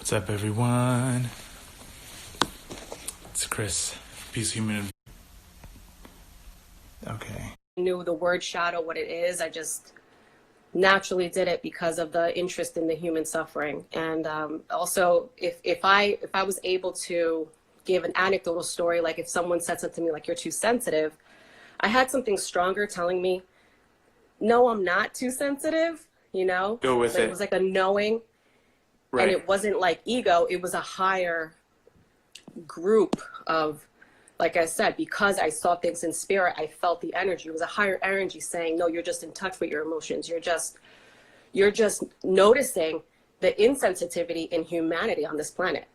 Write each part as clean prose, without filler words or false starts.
What's up, everyone? It's Chris, peaceful human. Okay. Knew the word shadow, what it is. I just naturally did it because of the interest in the human suffering. And also, if I was able to give an anecdotal story, like if someone said something to me like, you're too sensitive, I had something stronger telling me, no, I'm not too sensitive, you know? Go with but it. It was like a knowing. Right. And it wasn't like ego, it was a higher group of, like I said, because I saw things in spirit, I felt the energy. It was a higher energy saying, no, you're just in touch with your emotions. You're just noticing the insensitivity in humanity on this planet.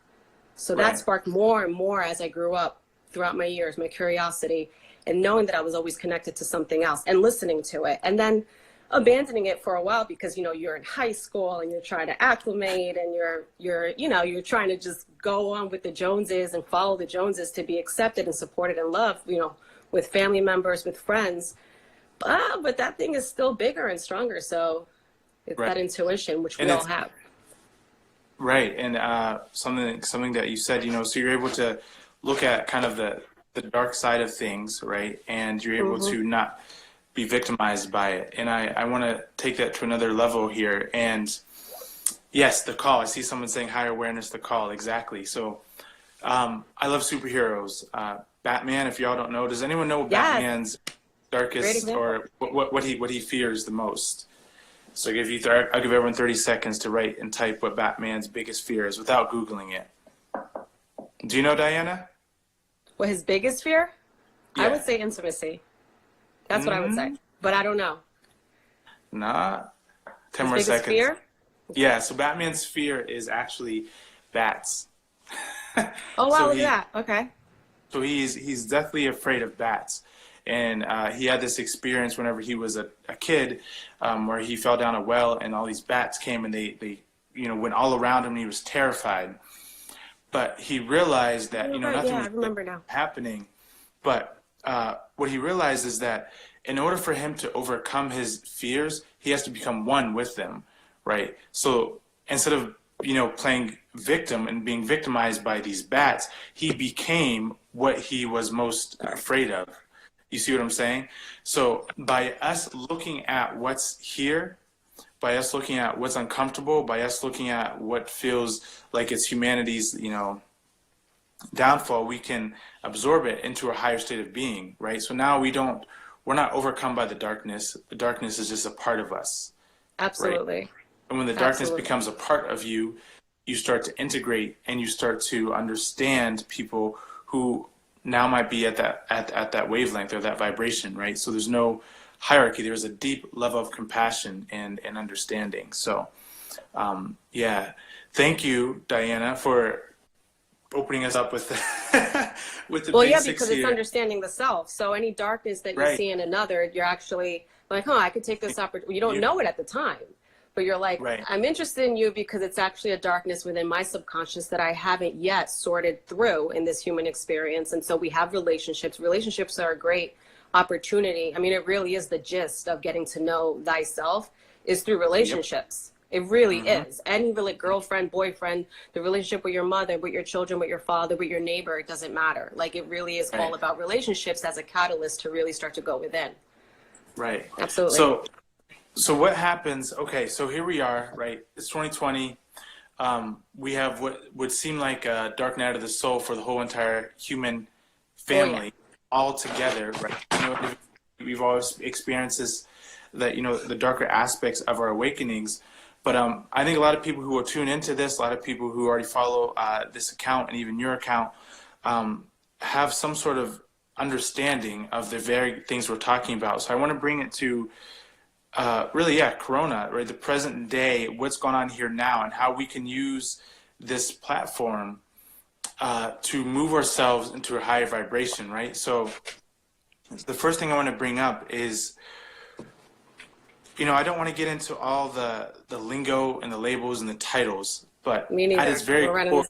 So that sparked more and more as I grew up throughout my years, my curiosity, and knowing that I was always connected to something else and listening to it. And then abandoning it for a while because, you know, you're in high school and you're trying to acclimate and you're trying to just go on with the Joneses and follow the Joneses to be accepted and supported and loved, you know, with family members, with friends. But that thing is still bigger and stronger. So it's that intuition, which we all have. Right. And something that you said, you know, so you're able to look at kind of the dark side of things, right? And you're able to not be victimized by it. And I want to take that to another level here. And yes, the call. I see someone saying higher awareness, the call. Exactly. So I love superheroes. Batman, if y'all don't know, does anyone know Batman's darkest or what he fears the most? So I'll give everyone 30 seconds to write and type what Batman's biggest fear is without Googling it. Do you know, Diana? What his biggest fear? Yeah. I would say intimacy. That's what I would say, but I don't know. Nah. 10 his more seconds. Fear? Yeah, so Batman's fear is actually bats. Oh, wow, look at that. Okay. So he's deathly afraid of bats. And he had this experience whenever he was a kid where he fell down a well and all these bats came and they went all around him and he was terrified. But he realized that, nothing was happening. But what he realized is that in order for him to overcome his fears, he has to become one with them, right? So instead of, playing victim and being victimized by these bats, he became what he was most afraid of. You see what I'm saying? So by us looking at what's here, by us looking at what's uncomfortable, by us looking at what feels like it's humanity's, downfall, we can absorb it into a higher state of being, right? So now we're not overcome by the darkness. The darkness is just a part of us. Absolutely. Right? And when the darkness becomes a part of you, you start to integrate and you start to understand people who now might be at that wavelength or that vibration, right? So there's no hierarchy. There's a deep level of compassion and understanding. So, thank you, Diana, for opening us up with with the basics because here. It's understanding the self. So any darkness that you see in another, you're actually like, I could take this opportunity. You don't know it at the time, but you're like, I'm interested in you because it's actually a darkness within my subconscious that I haven't yet sorted through in this human experience. And so we have relationships. Relationships are a great opportunity. I mean, it really is the gist of getting to know thyself is through relationships. It really is. Any girlfriend, boyfriend, the relationship with your mother, with your children, with your father, with your neighbor, it doesn't matter. Like it really is all about relationships as a catalyst to really start to go within. Right. Absolutely. So what happens? Okay, so here we are, right? It's 2020. We have what would seem like a dark night of the soul for the whole entire human family all together, right? We've always experienced this, that, the darker aspects of our awakenings. But I think a lot of people who will tune into this, a lot of people who already follow this account and even your account have some sort of understanding of the very things we're talking about. So I want to bring it to Corona, right? The present day, what's going on here now, and how we can use this platform to move ourselves into a higher vibration, right? So the first thing I want to bring up is, I don't want to get into all the lingo and the labels and the titles, but at its very core,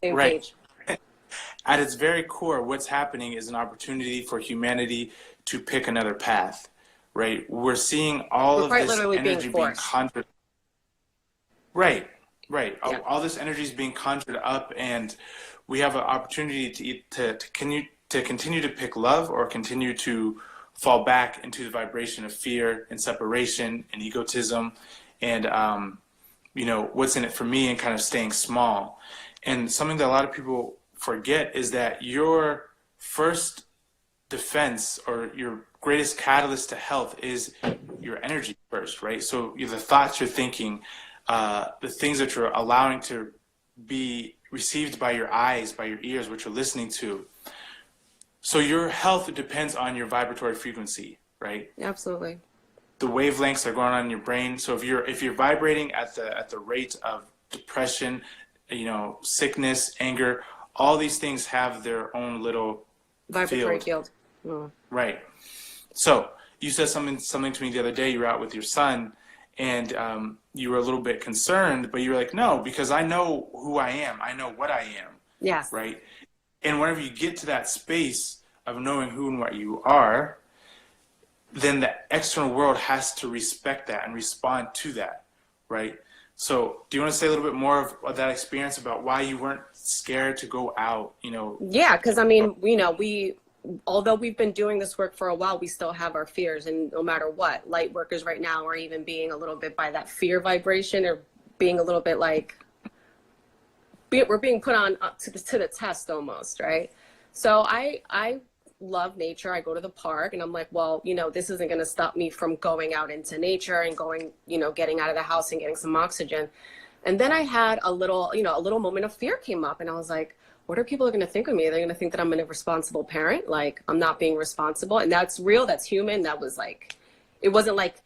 at its very core, what's happening is an opportunity for humanity to pick another path, right? We're seeing all of this energy being conjured. Right. Right. Yeah. All this energy is being conjured up, and we have an opportunity to continue to pick love or continue to fall back into the vibration of fear and separation and egotism and, what's in it for me and kind of staying small. And something that a lot of people forget is that your first defense or your greatest catalyst to health is your energy first, right? So the thoughts you're thinking, the things that you're allowing to be received by your eyes, by your ears, what you're listening to. So your health depends on your vibratory frequency, right? Absolutely. The wavelengths are going on in your brain. So if you're vibrating at the rate of depression, sickness, anger, all these things have their own little Vibratory field. Mm. Right. So you said something to me the other day. You were out with your son, and you were a little bit concerned, but you were like, no, because I know who I am. I know what I am. Yes. Right. And whenever you get to that space of knowing who and what you are, then the external world has to respect that and respond to that. Right. So do you want to say a little bit more of that experience about why you weren't scared to go out, Yeah, because I mean, although we've been doing this work for a while, we still have our fears. And no matter what, light workers right now are even being a little bit by that fear vibration, or being a little bit like, we're being put on to the test almost, right? So I love nature. I go to the park and I'm like, well, this isn't going to stop me from going out into nature and going, getting out of the house and getting some oxygen. And then I had a little moment of fear came up, and I was like, what are people going to think of me? They're going to think that I'm an irresponsible parent. Like, I'm not being responsible. And that's real. That's human. That was like, it wasn't like,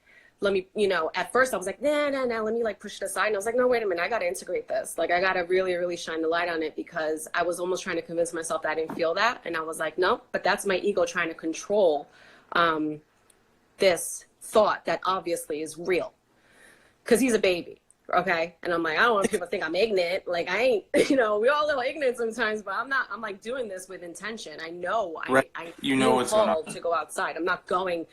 let me, at first I was like, nah, let me like push it aside. And I was like, no, wait a minute. I got to integrate this. Like, I got to really, really shine the light on it, because I was almost trying to convince myself that I didn't feel that. And I was like, no, but that's my ego trying to control this thought that obviously is real, because he's a baby. Okay. And I'm like, I don't want people to think I'm ignorant. Like, I ain't, we all a little ignorant sometimes, but I'm like doing this with intention. I know, right. I what's going on to go outside. I'm not going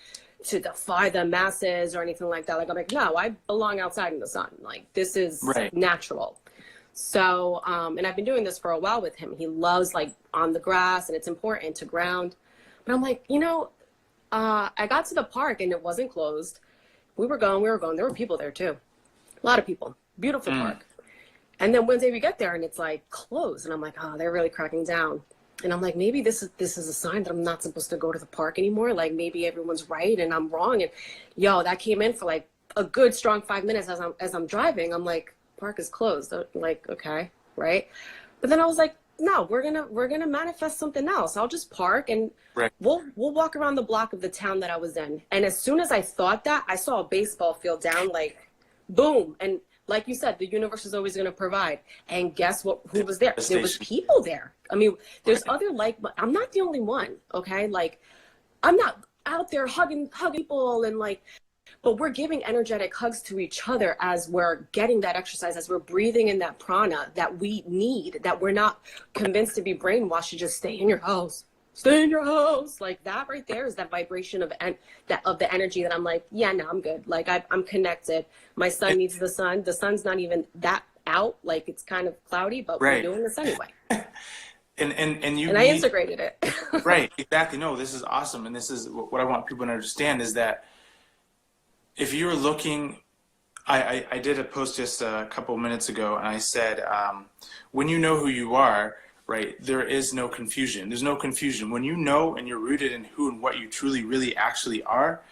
to defy the masses or anything like that. Like, I'm like, no, I belong outside in the sun. Like, this is natural. So, and I've been doing this for a while with him. He loves like on the grass, and it's important to ground. But I'm like, I got to the park and it wasn't closed. We were going. There were people there too. A lot of people. Beautiful park. And then Wednesday we get there and it's like closed. And I'm like, oh, they're really cracking down. And I'm like, maybe this is a sign that I'm not supposed to go to the park anymore. Like, maybe everyone's right and I'm wrong. And that came in for like a good strong 5 minutes as I'm driving. I'm like, park is closed. Like, okay, right? But then I was like, no, we're gonna manifest something else. I'll just park and we'll walk around the block of the town that I was in. And as soon as I thought that, I saw a baseball field down, like, boom. And like you said, the universe is always going to provide. And guess what? Who was there? There was people there. I mean, there's other I'm not the only one. Okay. Like, I'm not out there hugging people and like, but we're giving energetic hugs to each other as we're getting that exercise, as we're breathing in that prana that we need, that we're not convinced to be brainwashed to just stay in your house. Stay in your house. Like, that right there is that vibration of the energy that I'm like, yeah, no, I'm good. Like, I'm connected. My son needs the sun. The sun's not even that out. Like, it's kind of cloudy, but we're doing this anyway. And I integrated it. Right. Exactly. No, this is awesome. And this is what I want people to understand, is that if you're looking, I did a post just a couple minutes ago, and I said, when you know who you are, right, there is no confusion. There's no confusion. When you know and you're rooted in who and what you truly, really actually are,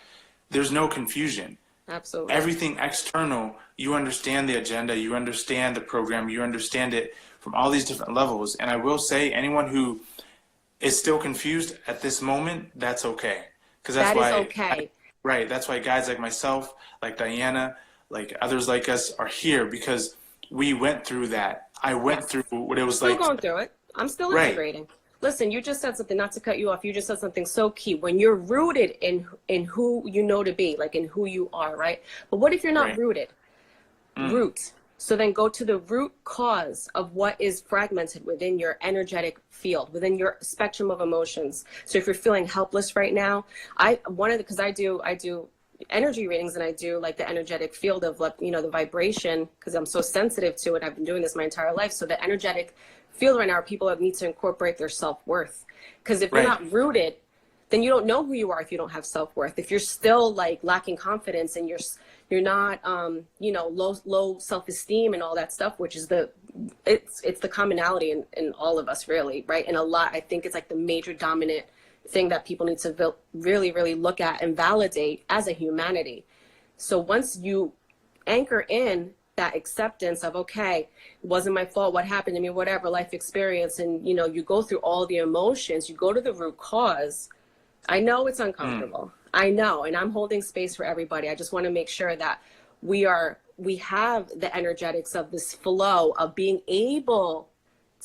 there's no confusion. Absolutely. Everything external, you understand the agenda, you understand the program, you understand it from all these different levels. And I will say, anyone who is still confused at this moment, that's okay. Because that's why. Okay. Right. That's why guys like myself, like Diana, like others like us are here, because we went through that. I went through what it was like. Still going through it. I'm still integrating. Listen, you just said something, not to cut you off. You just said something so key. When you're rooted in who you know to be, like in who you are, right? But what if you're not rooted? Root. So then go to the root cause of what is fragmented within your energetic field, within your spectrum of emotions. So if you're feeling helpless right now, because I do energy readings, and I do like the energetic field of, like, you know, the vibration, because I'm so sensitive to it. I've been doing this my entire life. So the energetic field right now, people need to incorporate their self-worth. Because if you're Right. not rooted, then you don't know who you are if you don't have self-worth. If you're still like lacking confidence and you're not you know, low self-esteem and all that stuff, which is it's the commonality in all of us, really, right? And a lot, I think it's like the major dominant thing that people need to really, really look at and validate as a humanity. So once you anchor in that acceptance of, okay, it wasn't my fault, what happened to me, whatever life experience, and you know, you go through all the emotions, you go to the root cause. I know it's uncomfortable. I know, and I'm holding space for everybody. I just want to make sure that we have the energetics of this flow of being able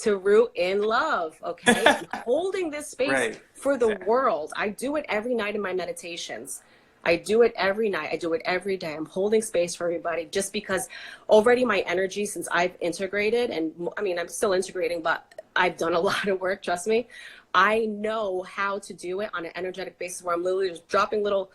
to root in love, okay? I'm holding this space Right. for the world. I do it every night in my meditations. I do it every night. I do it every day. I'm holding space for everybody, just because already my energy, since I've integrated, and I mean, I'm still integrating, but I've done a lot of work, trust me. I know how to do it on an energetic basis, where I'm literally just dropping little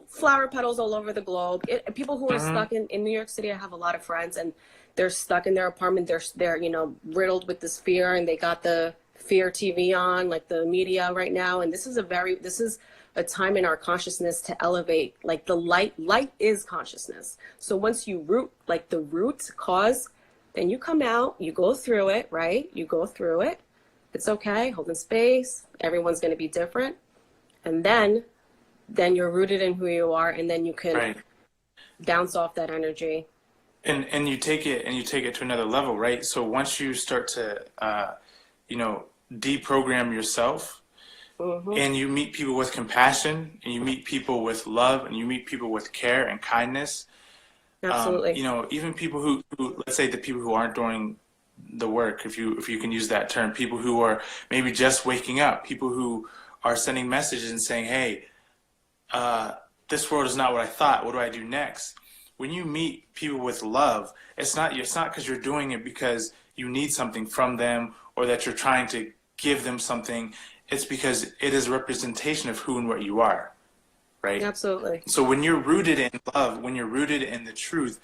flower petals all over the globe. People who are stuck in New York City, I have a lot of friends, and they're stuck in their apartment. They're you know, riddled with this fear, and they got the fear TV on, like the media right now. And this is a time in our consciousness to elevate, like the light is consciousness. So once you root, like the root cause, then you come out, you go through it, right? You go through it. It's okay, holding space. Everyone's going to be different. And then you're rooted in who you are, and then you can bounce off that energy. And you take it to another level, right? So once you start to you know, deprogram yourself, and you meet people with compassion, and you meet people with love, and you meet people with care and kindness. Absolutely. You know, even people who, let's say, the people who aren't doing the work, if you can use that term, people who are maybe just waking up, people who are sending messages and saying, hey, this world is not what I thought, what do I do next? When you meet people with love, it's not because you're doing it because you need something from them, or that you're trying to give them something. It's because it is a representation of who and what you are, right? Absolutely. So when you're rooted in love, when you're rooted in the truth,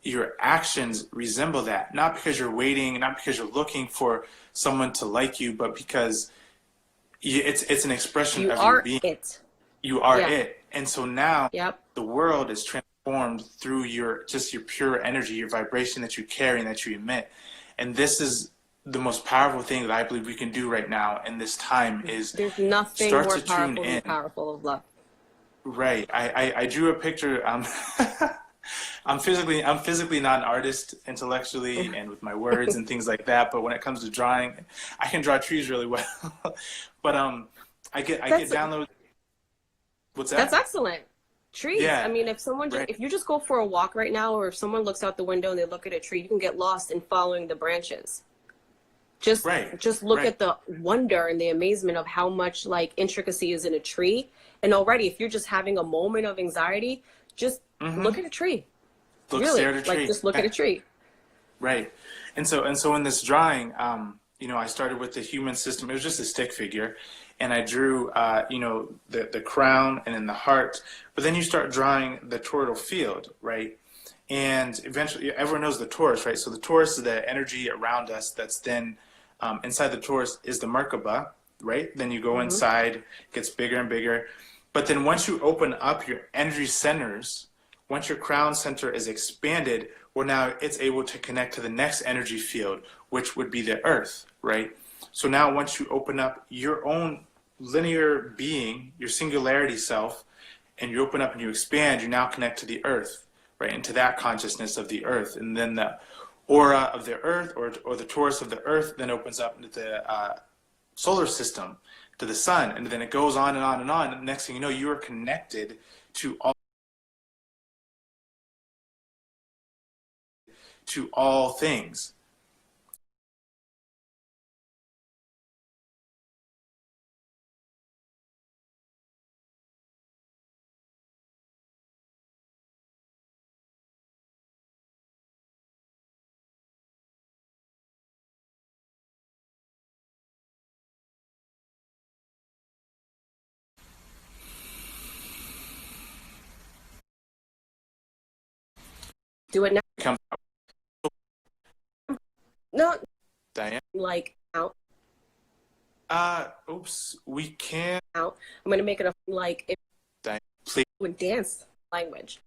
your actions resemble that. Not because you're waiting, not because you're looking for someone to like you, but because it's an expression You of your are being. it. You are Yeah. it. And so now Yep. the world is transformed through your pure energy, your vibration that you carry and that you emit. And this is the most powerful thing that I believe we can do right now in this time, is There's nothing start more to tune powerful in. than powerful of love. Right. I drew a picture. I'm physically not an artist intellectually and with my words and things like that. But when it comes to drawing, I can draw trees really well. But I get downloads. What's that? That's excellent. Trees. Yeah. I mean, if you just go for a walk right now, or if someone looks out the window and they look at a tree, you can get lost in following the branches. Just look at the wonder and the amazement of how much like intricacy is in a tree. And already, if you're just having a moment of anxiety, just look at a tree. Stare at a tree. Like, just look at a tree. Right. And so in this drawing, you know, I started with the human system. It was just a stick figure, and I drew, you know, the crown and then the heart. But then you start drawing the toroidal field, right? And eventually, everyone knows the torus, right? So the torus is the energy around us. That's then inside the torus is the Merkaba, right? Then you go inside, gets bigger and bigger. But then once you open up your energy centers, once your crown center is expanded, well, now it's able to connect to the next energy field, which would be the earth, right? So now once you open up your own linear being, your singularity self, and you open up and you expand, you now connect to the earth, right? Into that consciousness of the earth. And then the aura of the earth, or the torus of the earth, then opens up into the solar system, to the sun. And then it goes on and on and on. And next thing you know, you are connected to all things. Do it now. Come, No, Diane. like out. Oops, we can't. Out. I'm gonna make it a like it Diane, please would dance language.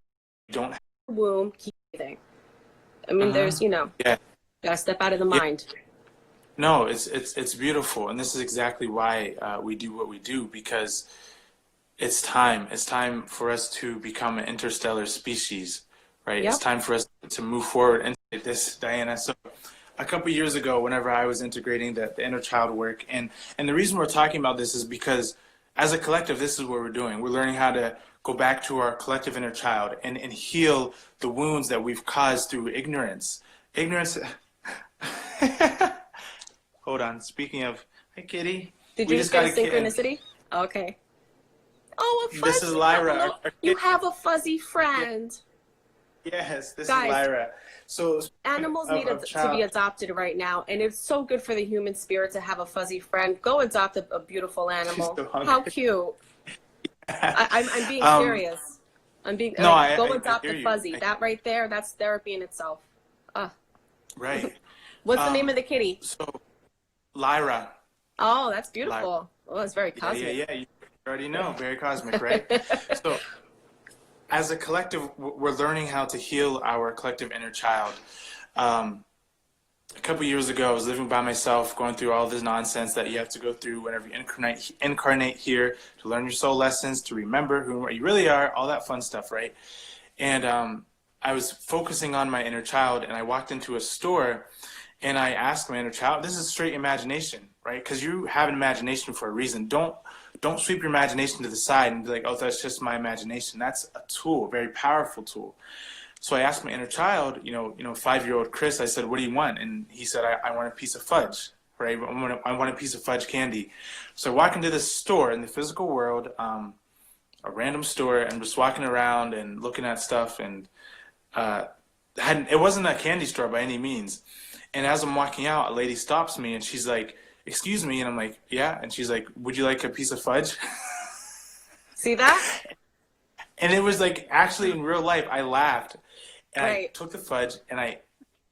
don't. Womb, keep breathing. I mean, there's Yeah. gotta step out of the mind. No, it's beautiful, and this is exactly why we do what we do, because it's time. It's time for us to become an interstellar species, right? Yep. It's time for us to move forward into this, Diana. So a couple years ago, whenever I was integrating the inner child work, and the reason we're talking about this is because as a collective, this is what we're doing. We're learning how to go back to our collective inner child and heal the wounds that we've caused through ignorance. Ignorance. Hold on. Speaking of, hi, Kitty. Did We you just just got get a a kitten. synchronicity? Okay. Oh, a fuzzy. This is Lyra. Hello. You have a fuzzy friend. Yes, this Guys, is Lyra. So animals of- need of to child- be adopted right now, and it's so good for the human spirit to have a fuzzy friend. Go adopt a beautiful animal. so hungry. How cute. I'm being serious. I'm being No, go I adopt hear a you. fuzzy. That right there, that's therapy in itself. Right. What's the name of the kitty? So Lyra. Oh, that's beautiful. Oh, that's very cosmic. Yeah. You already know. Very cosmic, right? So as a collective, we're learning how to heal our collective inner child. A couple years ago, I was living by myself, going through all this nonsense that you have to go through whenever you incarnate here, to learn your soul lessons, to remember who you really are, all that fun stuff, right? And I was focusing on my inner child, and I walked into a store, and I asked my inner child, this is straight imagination, right? Because you have an imagination for a reason. Don't sweep your imagination to the side and be like, oh, that's just my imagination. That's a tool, a very powerful tool. So I asked my inner child, 5-year-old Chris, I said, what do you want? And he said, I want a piece of fudge, right? I want a piece of fudge candy. So I walk into this store in the physical world, a random store, and just walking around and looking at stuff. And it wasn't a candy store by any means. And as I'm walking out, a lady stops me and she's like, excuse me. And I'm like, yeah. And she's like, would you like a piece of fudge? See that? And it was like, actually in real life, I laughed. And Right. I took the fudge and I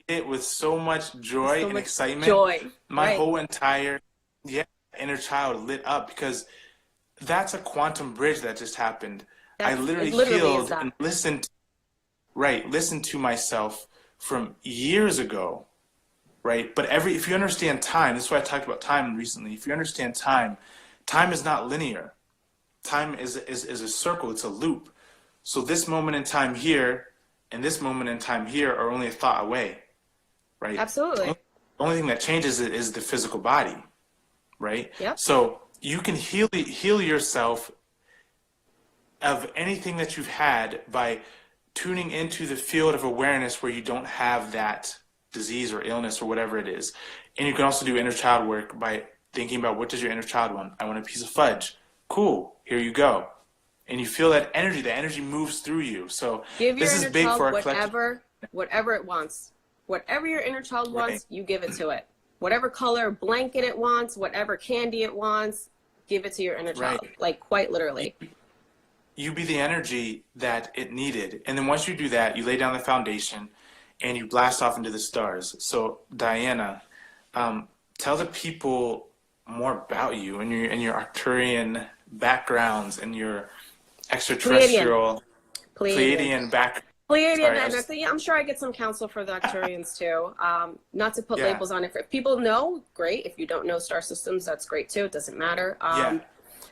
ate it with so much joy and excitement. Joy. My Right. whole entire inner child lit up, because that's a quantum bridge that just happened. I It literally is healed that. and listened to myself from years ago, right? But if you understand time, this is why I talked about time recently. If you understand time is not linear. Time is a circle, it's a loop. So this moment in time here and this moment in time here are only a thought away, right? Absolutely. The only thing that changes it is the physical body, right? Yep. So you can heal yourself of anything that you've had by tuning into the field of awareness where you don't have that disease or illness or whatever it is. And you can also do inner child work by thinking about, what does your inner child want? I want a piece of fudge. Cool, here you go. And you feel that energy. The energy moves through you. So Give your this is inner big child for our collective. whatever it wants. Whatever your inner child wants, Right. you give it to it. Whatever color blanket it wants, whatever candy it wants, give it to your inner child. Right. Like, quite literally. You be the energy that it needed. And then once you do that, you lay down the foundation and you blast off into the stars. So Diana, tell the people more about you and your Arcturian backgrounds and your extraterrestrial Pleiadian background. Pleiadian, Sorry, and I'm sure I get some counsel for the Arcturians too. Not to put Yeah. labels on it. If people know, great. If you don't know star systems, that's great too. It doesn't matter.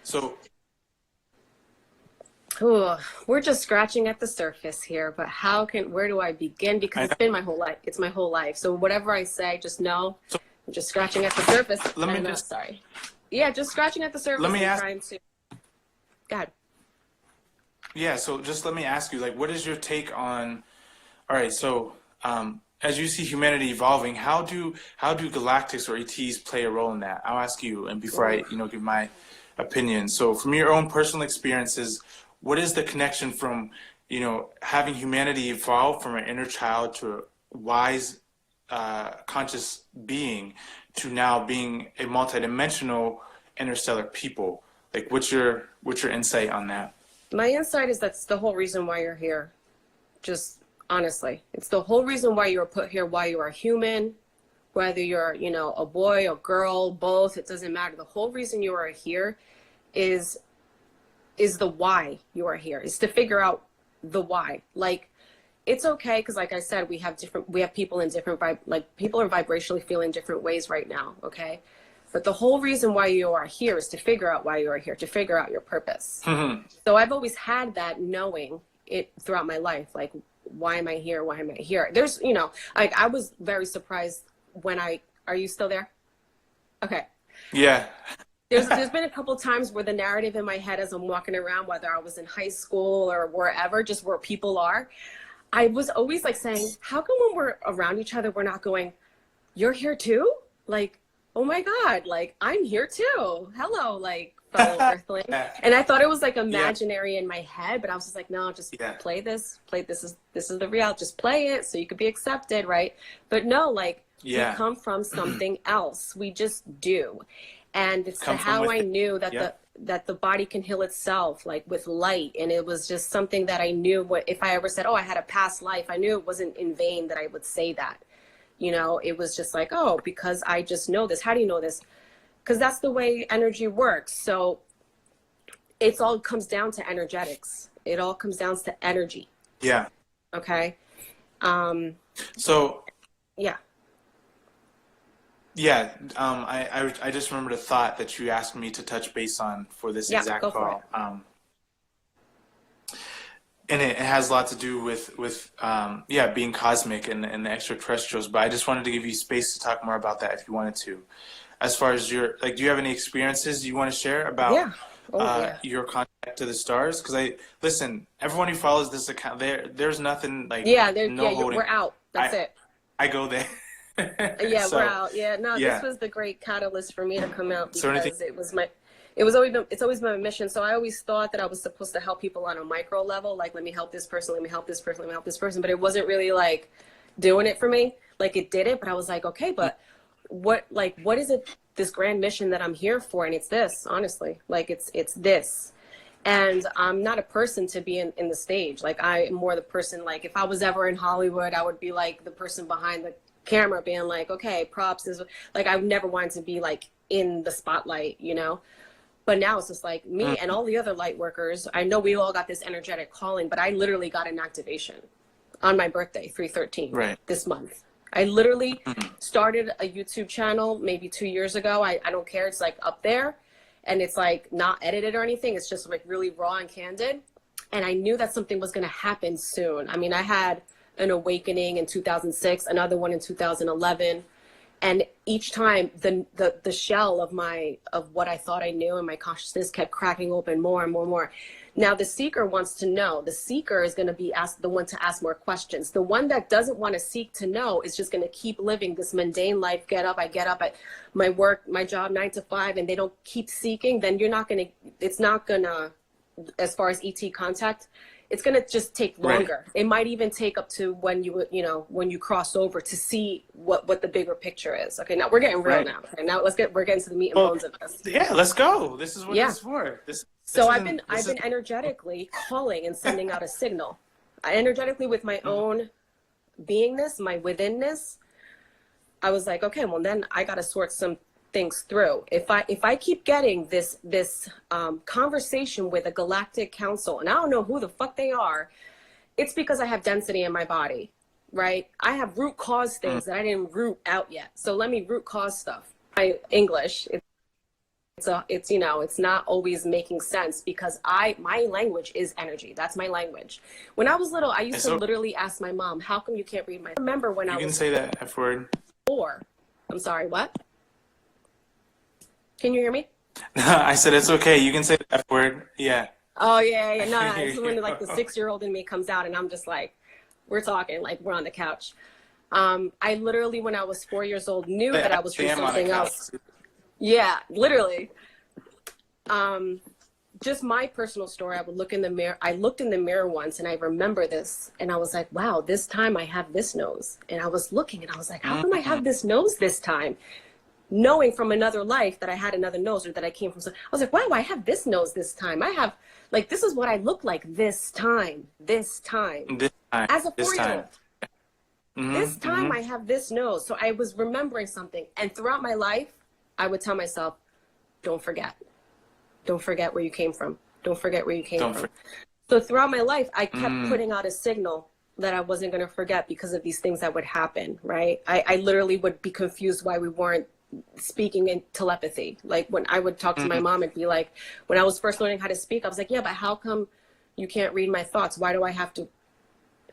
So We're just scratching at the surface here, but where do I begin? Because it's been my whole life. It's my whole life. So whatever I say, just know I'm just scratching at the surface. Sorry. Yeah, just scratching at the surface. Let me ask. Trying to... Go ahead. Yeah, so just let me ask you, what is your take on, all right, so as you see humanity evolving, how do galactics or ETs play a role in that? I'll ask you, and before I give my opinion. So from your own personal experiences, what is the connection from, having humanity evolve from an inner child to a wise, conscious being to now being a multidimensional interstellar people? What's your insight on that? My insight is that's the whole reason why you're here. Just honestly. It's the whole reason why you were put here, why you are human, whether you're, you know, a boy or girl, both, it doesn't matter. The whole reason you are here is the why you are here, is to figure out the why. Like, it's okay, because like I said, we have people in different people are vibrationally feeling different ways right now, okay? But the whole reason why you are here is to figure out why you are here, to figure out your purpose. So I've always had that knowing it throughout my life, like, why am I here? Why am I here? There's, you know, like, I was very surprised when are you still there? Okay. Yeah. There's been a couple times where the narrative in my head as I'm walking around, whether I was in high school or wherever, just where people are, I was always like saying, how come when we're around each other, we're not going, you're here too? Like, oh my God, like, I'm here too. Hello, like, fellow earthling. And I thought it was like imaginary in my head, but I was just like, no, just play this, this is the real, just play it so you could be accepted, right? But no, like, we come from something else. We just do. And it's how I knew that that the body can heal itself, like with light. And it was just something that I knew, if I ever said, oh, I had a past life, I knew it wasn't in vain that I would say that. You know, it was just like, oh, because I just know this. How do you know this? Because that's the way energy works. So it's all comes down to energetics. It all comes down to energy. Yeah. Okay. So. Yeah. Yeah, I just remembered a thought that you asked me to touch base on for this exact call. And it has a lot to do with being cosmic and the extraterrestrials. But I just wanted to give you space to talk more about that if you wanted to. As far as do you have any experiences you want to share about your contact to the stars? Because listen, everyone who follows this account, there's nothing like we're out. That's it. I go there. We're out. Yeah, no, this was the great catalyst for me to come out, because it's always my mission. So I always thought that I was supposed to help people on a micro level, like, let me help this person, let me help this person, let me help this person. But it wasn't really like doing it for me. Like, it did it, but I was like, okay, but what is it, this grand mission that I'm here for? And it's this, honestly, like, it's this. And I'm not a person to be in the stage. Like, I am more the person, like, if I was ever in Hollywood, I would be like the person behind the camera being like, okay, props is like, I never wanted to be like in the spotlight, you know. But now it's just like me and all the other light workers. I know we all got this energetic calling, but I literally got an activation on my birthday, 3/13, this month. I literally started a YouTube channel maybe 2 years ago. I don't care. It's like up there, and it's like not edited or anything. It's just like really raw and candid. And I knew that something was going to happen soon. I mean, I had an awakening in 2006, another one in 2011, and each time the shell of what I thought I knew and my consciousness kept cracking open more and more and more. Now the seeker wants to know. The seeker is going to be the one to ask more questions. The one that doesn't want to seek to know is just going to keep living this mundane life. I get up at my work, my job, 9 to 5, and they don't keep seeking. Then it's not gonna, as far as ET contact, it's going to just take longer. It might even take up to when you cross over to see what the bigger picture is. Okay, now we're getting real now. Okay, now we're getting to the meat and bones of this. Yeah, let's go. This is what this is for. I've been energetically calling and sending out a signal. Energetically with my own beingness, my withinness. I was like, okay, well then I got to sort some things through. If I keep getting this conversation with a galactic council, and I don't know who the fuck they are, it's because I have density in my body, right? I have root cause things that I didn't root out yet. So let me root cause stuff. My English, it's not always making sense, because my language is energy. That's my language. When I was little, I used to literally ask my mom, how come you can't read my? I remember when I was. You can say that F word. 4. I'm sorry, what? Can you hear me? I said it's okay. You can say the F word. Yeah. Oh yeah. No, it's when like the 6-year-old in me comes out, and I'm just like, we're talking, like we're on the couch. I literally, when I was 4 years old, knew that I was doing something else. Yeah, literally. Just my personal story. I would look in the mirror. I looked in the mirror once, and I remember this, and I was like, wow, this time I have this nose. And I was looking, and I was like, how come I have this nose this time? Knowing from another life that I had another nose, or that I came from. I was like, wow, I have this nose this time. I have, like, this is what I look like this time. as a This 4-year-old. time. Mm-hmm, This time mm-hmm. I have this nose. So I was remembering something. And throughout my life, I would tell myself, don't forget. Don't forget where you came from. Don't forget where you came from. So throughout my life, I kept putting out a signal that I wasn't going to forget because of these things that would happen, right? I literally would be confused why we weren't speaking in telepathy. Like when I would talk to my mom and be like, when I was first learning how to speak, I was like, yeah, but how come you can't read my thoughts? Why do I have to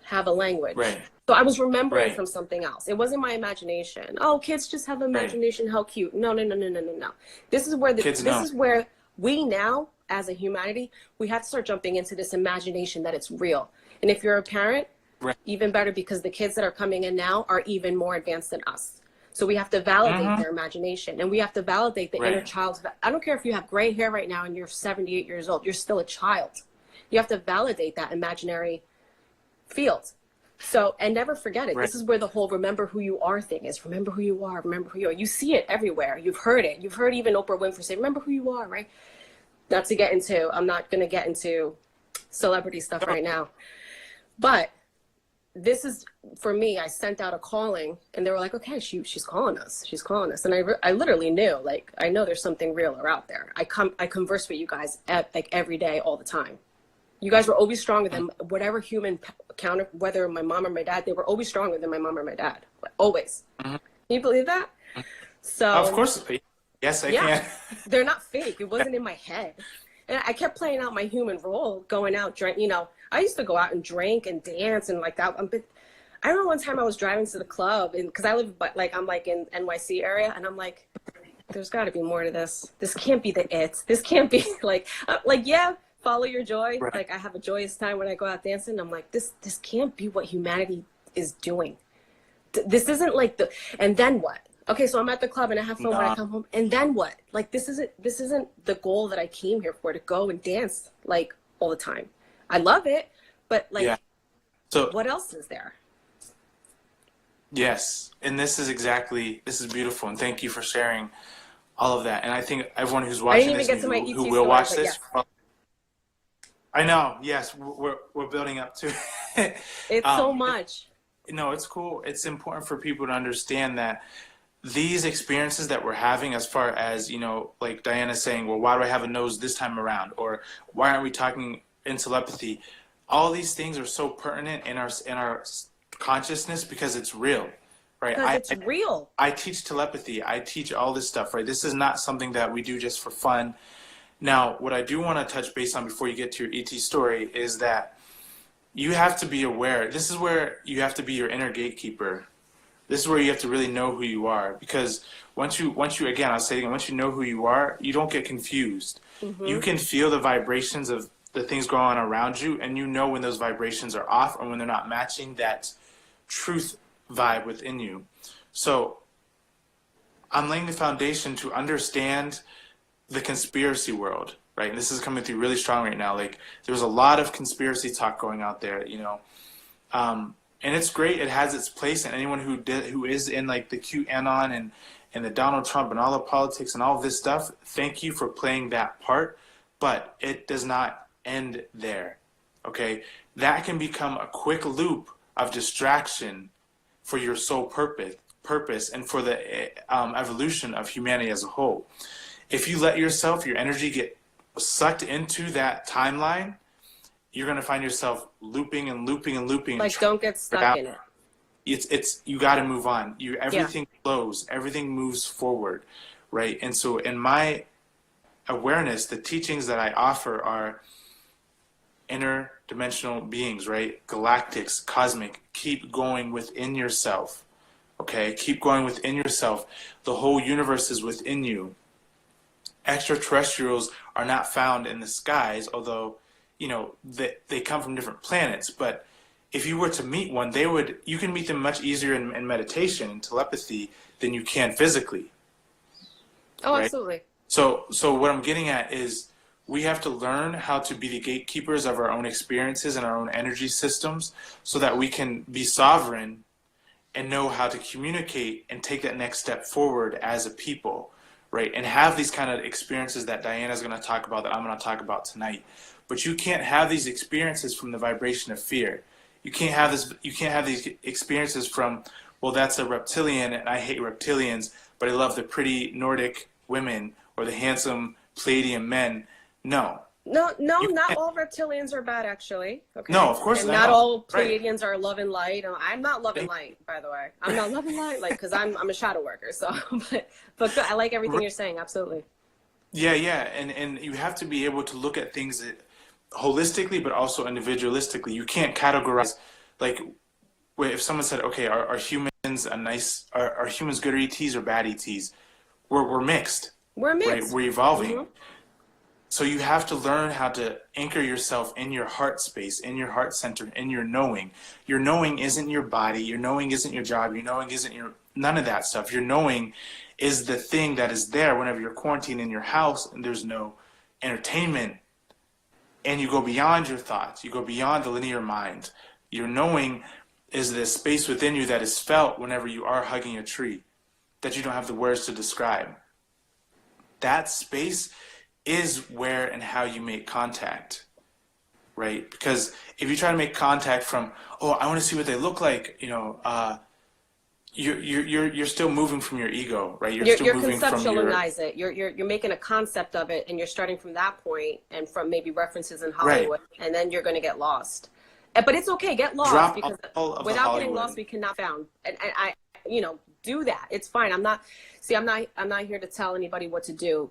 have a language? Right. So I was remembering Right. from something else. It wasn't my imagination. Oh, kids just have imagination. How cute. No, no, no, no, no, no, no. This is where Kids this know. is where we now, as a humanity, we have to start jumping into this imagination that it's real. And if you're a parent, Right. even better, because the kids that are coming in now are even more advanced than us. So we have to validate their imagination, and we have to validate the inner child's. I don't care if you have gray hair right now and you're 78 years old, you're still a child. You have to validate that imaginary field. So, and never forget it. Right. This is where the whole remember who you are thing is. Remember who you are. Remember who you are. You see it everywhere. You've heard it. You've heard even Oprah Winfrey say, remember who you are, right? Not to get into, I'm not going to get into celebrity stuff right now. But this is, for me, I sent out a calling and they were like, okay, she's calling us. She's calling us. And I literally knew, like, I know there's something realer out there. I converse with you guys like every day, all the time. You guys were always stronger than whatever human counter, whether my mom or my dad, they were always stronger than my mom or my dad. Always. Can you believe that? So Of course. Yes, I can. They're not fake. It wasn't in my head. And I kept playing out my human role, going out, drink. You know, I used to go out and drink and dance and like that. But I remember one time I was driving to the club, and because I live, like, I'm like in NYC area, and I'm like, there's got to be more to this. This can't be the it. This can't be like, yeah, follow your joy. Right. Like I have a joyous time when I go out dancing. I'm like, this can't be what humanity is doing. This isn't like the. And then what? Okay, so I'm at the club and I have fun when I come home, and then what? Like this isn't the goal that I came here for, to go and dance like all the time. I love it, but like, so what else is there? Yes, and this is beautiful, and thank you for sharing all of that. And I think everyone who's watching this, who will watch this, I know, yes, we're building up to it. It's so much. No, it's cool. It's important for people to understand that these experiences that we're having, as far as, you know, like Diana's saying, well, why do I have a nose this time around? Or why aren't we talking in telepathy? All these things are so pertinent in our consciousness because it's real, right? Because it's real. I teach telepathy. I teach all this stuff, right? This is not something that we do just for fun. Now, what I do want to touch base on before you get to your ET story is that you have to be aware. This is where you have to be your inner gatekeeper. This is where you have to really know who you are, because once you again, I'll say it again, once you know who you are, you don't get confused. You can feel the vibrations of the things going on around you, and you know when those vibrations are off or when they're not matching that truth vibe within you. So I'm laying the foundation to understand the conspiracy world, right? And this is coming through really strong right now. Like, there's a lot of conspiracy talk going out there, you know. And it's great. It has its place, and anyone who is in like the QAnon and the Donald Trump and all the politics and all of this stuff, thank you for playing that part, but it does not end there, okay? That can become a quick loop of distraction for your sole purpose and for the evolution of humanity as a whole. If you let your energy get sucked into that timeline, you're going to find yourself looping and looping and looping. Like, don't get stuck in it. It's you got to move on. Everything flows, everything moves forward, right? And so in my awareness, the teachings that I offer are interdimensional beings, right? Galactics, cosmic. Keep going within yourself, okay? Keep going within yourself. The whole universe is within you. Extraterrestrials are not found in the skies, although, you know, they come from different planets. But if you were to meet one, you can meet them much easier in meditation and telepathy than you can physically. Oh, right? absolutely. So what I'm getting at is we have to learn how to be the gatekeepers of our own experiences and our own energy systems so that we can be sovereign and know how to communicate and take that next step forward as a people, right? And have these kind of experiences that Diana's going to talk about, that I'm going to talk about tonight. But you can't have these experiences from the vibration of fear. You can't have this. You can't have these experiences from, well, that's a reptilian, and I hate reptilians, but I love the pretty Nordic women or the handsome Palladian men. No. No, not all reptilians are bad, actually. Okay. No, of course and not. Not all Right. Pleiadians are love and light. I'm not love and light, by the way. I'm not love and light, like, because I'm a shadow worker. So, but good. I like everything you're saying. Absolutely. Yeah, and you have to be able to look at things holistically, but also individualistically. You can't categorize, like, if someone said, okay, are humans are humans good ETs or bad ETs? We're mixed. We're mixed. Right? We're evolving. Mm-hmm. So you have to learn how to anchor yourself in your heart space, in your heart center, in your knowing. Your knowing isn't your body. Your knowing isn't your job. Your knowing isn't none of that stuff. Your knowing is the thing that is there whenever you're quarantined in your house and there's no entertainment, and you go beyond your thoughts. You go beyond the linear mind. Your knowing is the space within you that is felt whenever you are hugging a tree that you don't have the words to describe. That space is where and how you make contact, right? Because if you try to make contact from, oh, I want to see what they look like, you're still moving from your ego, right? You're still moving from your... conceptualize it. You're making a concept of it, and you're starting from that point and from maybe references in Hollywood, right. And then you're going to get lost. But it's okay, get lost, because without getting lost, we cannot found. And I, do that. It's fine. I'm not here to tell anybody what to do.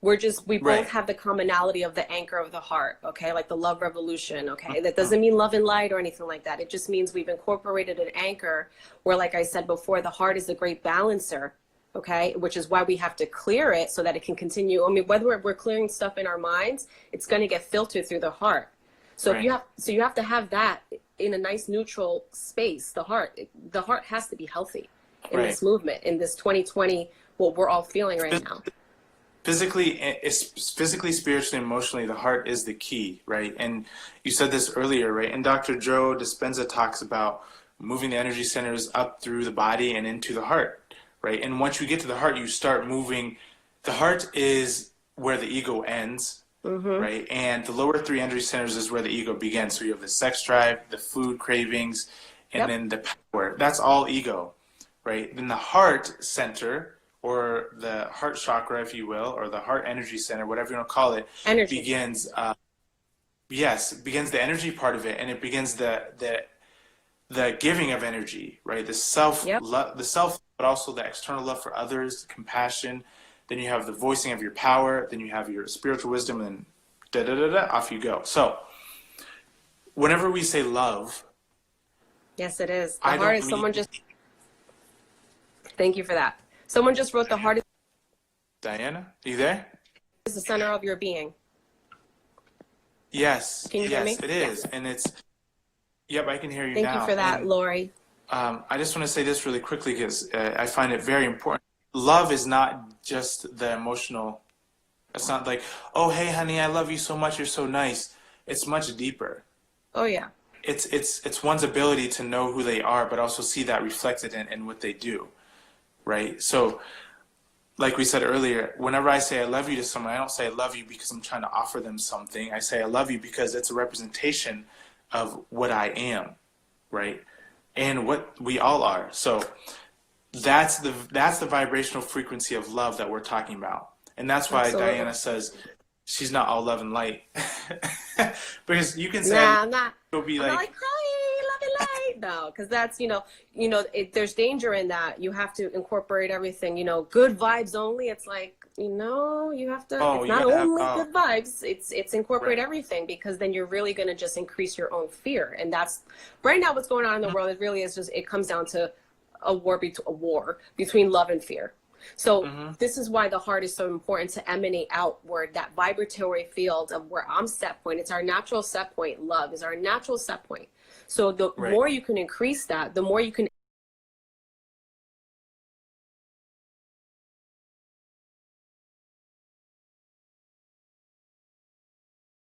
We both have the commonality of the anchor of the heart, okay? Like the love revolution, okay? That doesn't mean love and light or anything like that. It just means we've incorporated an anchor where, like I said before, the heart is the great balancer, okay? Which is why we have to clear it so that it can continue. I mean, whether we're clearing stuff in our minds, it's going to get filtered through the heart. So you have to have that in a nice neutral space. The heart has to be healthy in this movement, in this 2020, what we're all feeling right now. Physically, spiritually, emotionally, the heart is the key, right? And you said this earlier, right? And Dr. Joe Dispenza talks about moving the energy centers up through the body and into the heart, right? And once you get to the heart, you start moving. The heart is where the ego ends, right? And the lower three energy centers is where the ego begins. So you have the sex drive, the food cravings, and then the power. That's all ego, right? Then the heart center, or the heart chakra, if you will, or the heart energy center, whatever you want to call it, begins the energy part of it, and it begins the giving of energy, right? The self, but also the external love for others, compassion. Then you have the voicing of your power. Then you have your spiritual wisdom, and then off you go. So, whenever we say love, yes, it is. The heart is someone just. Thank you for that. Someone just wrote the heart is... Diana, are you there? ...is the center of your being. Yes. Can you hear me? It is. And it's... Yep, I can hear you now. Thank you for that, Lori. I just want to say this really quickly because I find it very important. Love is not just the emotional... It's not like, oh, hey, honey, I love you so much. You're so nice. It's much deeper. Oh, yeah. It's one's ability to know who they are, but also see that reflected in what they do. Right? So, like we said earlier, whenever I say I love you to someone, I don't say I love you because I'm trying to offer them something. I say I love you because it's a representation of what I am, right? And what we all are. So that's the vibrational frequency of love that we're talking about. And that's why Absolutely. Diana says she's not all love and light. Because you can say I'm not. You'll be I'm like hi, love and light. No, because that's there's danger in that. You have to incorporate everything. Good vibes only. It's like you have to. It's not only good vibes. It's incorporate everything, because then you're really going to just increase your own fear. And that's right now what's going on in the world. It really is just. It comes down to a war between love and fear. So this is why the heart is so important, to emanate outward, that vibratory field of where I'm set point. It's our natural set point. Love is our natural set point. So the more you can increase that, the more you can